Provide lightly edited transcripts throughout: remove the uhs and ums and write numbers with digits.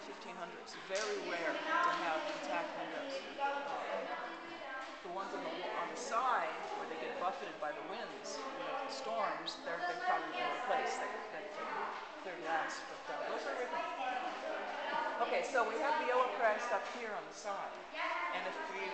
1500s. Very rare to have intact windows. The ones on the side where they get buffeted by the winds and the storms, they've probably been replaced. They're last, but those are original. Okay, so we have the yellow Christ up here on the side, and if you,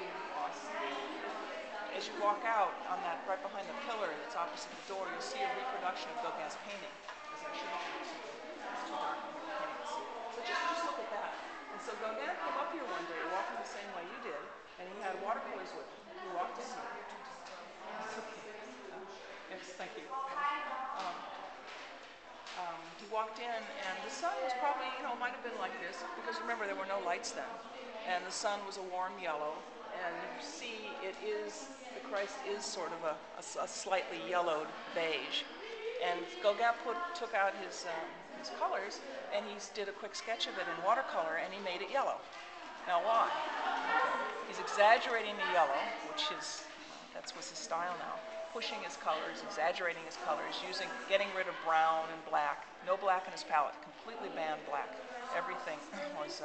as you walk out on that right behind the pillar that's opposite the door, you'll see a reproduction of Gauguin's painting. As I showed you, it's too dark in here, you can't even see it. So just look at that. And so Gauguin came up here one day, walking the same way you did, and he had watercolors with him. He walked in here. Yes, thank you. He walked in, and the sun was probably, might have been like this, because remember, there were no lights then. And the sun was a warm yellow, and you see the Christ is sort of a slightly yellowed beige. And Gauguin took out his colors, and he did a quick sketch of it in watercolor, and he made it yellow. Now why? He's exaggerating the yellow, which is, that's what's his style now. Pushing his colors, exaggerating his colors, getting rid of brown and black. No black in his palette, completely banned black. Everything was,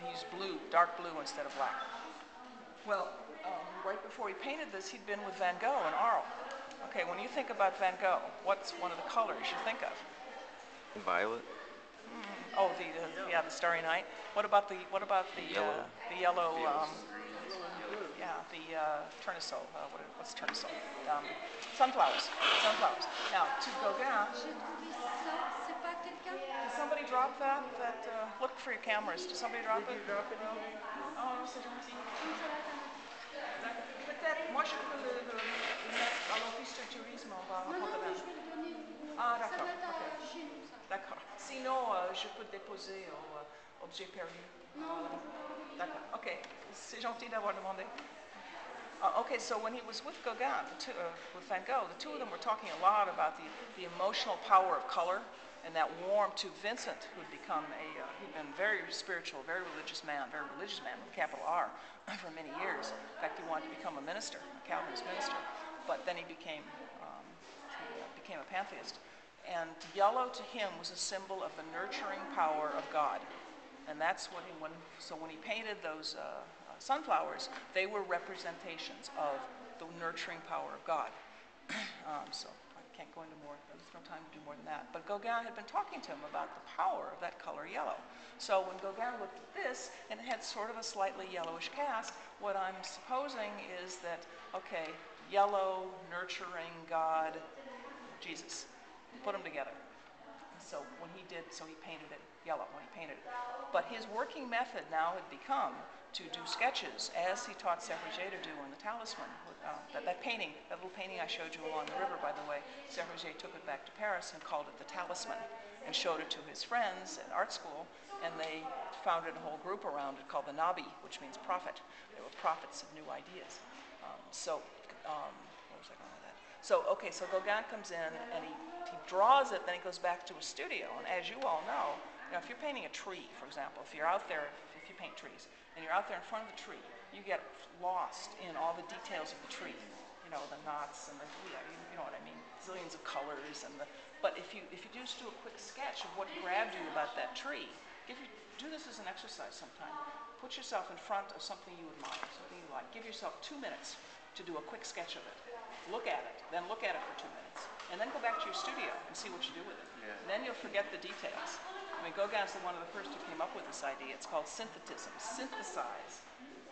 he used blue, dark blue instead of black. Well, right before he painted this, he'd been with Van Gogh in Arles. Okay, when you think about Van Gogh, what's one of the colors you think of? Violet. Oh, the Starry Night. What about the yellow? The yellow. The tournesol. What's tournesol? Sunflowers. Now, to Gauguin. Did somebody drop that? Look for your cameras. Did somebody drop it? Did you drop it? Oh, c'est gentil. Peut-être. Moi, je peux le mettre à l'office de tourisme. On va Pont-Aven. Ah, d'accord. Okay. D'accord. Sinon, je peux déposer au objet perdu. D'accord. Ok. C'est gentil d'avoir demandé. Okay, so when he was with Gauguin, with Van Gogh, the two of them were talking a lot about the emotional power of color and that warmth to Vincent, who'd become he'd been very spiritual, very religious man with a capital R for many years. In fact, he wanted to become a minister, a Calvinist minister, but then he became a pantheist. And yellow to him was a symbol of the nurturing power of God. And that's what when he painted those sunflowers, they were representations of the nurturing power of God. So I can't go into more, there's no time to do more than that. But Gauguin had been talking to him about the power of that color yellow. So when Gauguin looked at this, and it had sort of a slightly yellowish cast, what I'm supposing is that, okay, yellow, nurturing, God, Jesus. Put them together. So he painted it yellow when he painted it. But his working method now had become to do sketches, as he taught Serge to do in the Talisman. That little painting I showed you along the river, by the way, Serge took it back to Paris and called it the Talisman, and showed it to his friends at art school, and they founded a whole group around it called the Nabi, which means prophet. They were prophets of new ideas. What was I going with that? So Gauguin comes in, and he draws it, then he goes back to his studio. And as you all know, if you're painting a tree, for example, if you're out there, if you paint trees, and you're out there in front of the tree, you get lost in all the details of the tree. The knots and you know what I mean, zillions of colors. But if you just do a quick sketch of what grabbed you about that tree, do this as an exercise sometime. Put yourself in front of something you admire, something you like. Give yourself 2 minutes to do a quick sketch of it. Look at it, then look at it for 2 minutes. And then go back to your studio and see what you do with it. Yeah. And then you'll forget the details. Gauguin's one of the first who came up with this idea. It's called synthetism. Synthesize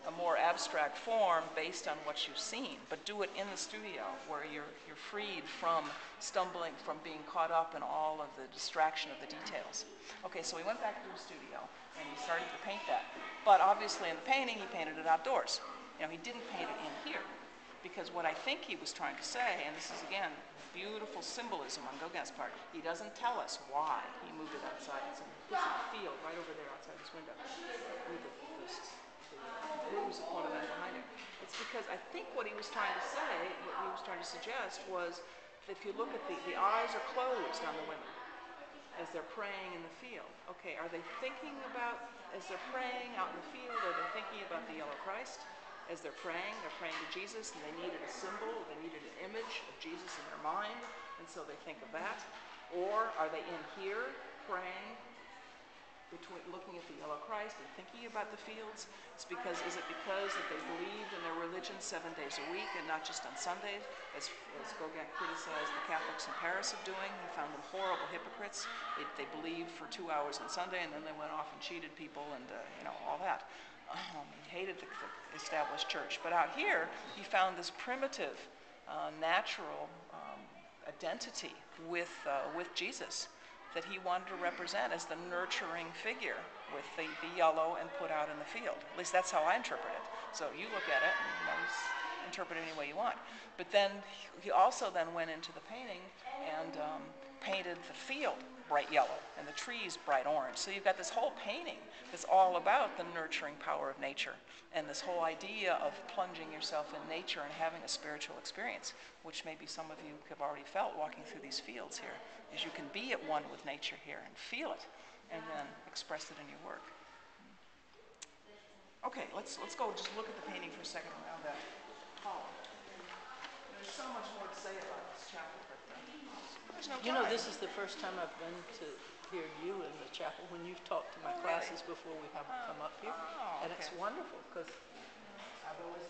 a more abstract form based on what you've seen, but do it in the studio where you're freed from stumbling, from being caught up in all of the distraction of the details. Okay, so he went back to his studio and he started to paint that. But obviously in the painting, he painted it outdoors. He didn't paint it in here, because what I think he was trying to say, and this is again beautiful symbolism on Gauguin's part, he doesn't tell us why he moved it outside. It's in the field right over there outside this window. With the blues of Pont-Aven behind him. It's because I think what he was trying to say, what he was trying to suggest was, if you look at the eyes are closed on the women as they're praying in the field. Okay, are they thinking about, as they're praying out in the field, are they thinking about the yellow Christ? As they're praying to Jesus, and they needed a symbol, they needed an image of Jesus in their mind, and so they think of that. Or are they in here praying between looking at the yellow Christ and thinking about the fields? Is it because that they believed in their religion 7 days a week and not just on Sundays, as Gauguin criticized the Catholics in Paris of doing? He found them horrible hypocrites. They believed for 2 hours on Sunday, and then they went off and cheated people and all that. He hated the established church. But out here, he found this primitive, natural identity with Jesus that he wanted to represent as the nurturing figure with the yellow and put out in the field. At least that's how I interpret it. So you look at it and interpret it any way you want. But then he also then went into the painting and painted the field bright yellow and the trees bright orange. So you've got this whole painting that's all about the nurturing power of nature and this whole idea of plunging yourself in nature and having a spiritual experience, which maybe some of you have already felt walking through these fields here, is you can be at one with nature here and feel it and then express it in your work. Okay, let's go just look at the painting for a second around that column. There's so much more to say about this chapel, but there's no time. You know, this is the first time I've been to hear you in the chapel when you've talked to my classes before we have come up here. Oh, and it's okay. wonderful because I've always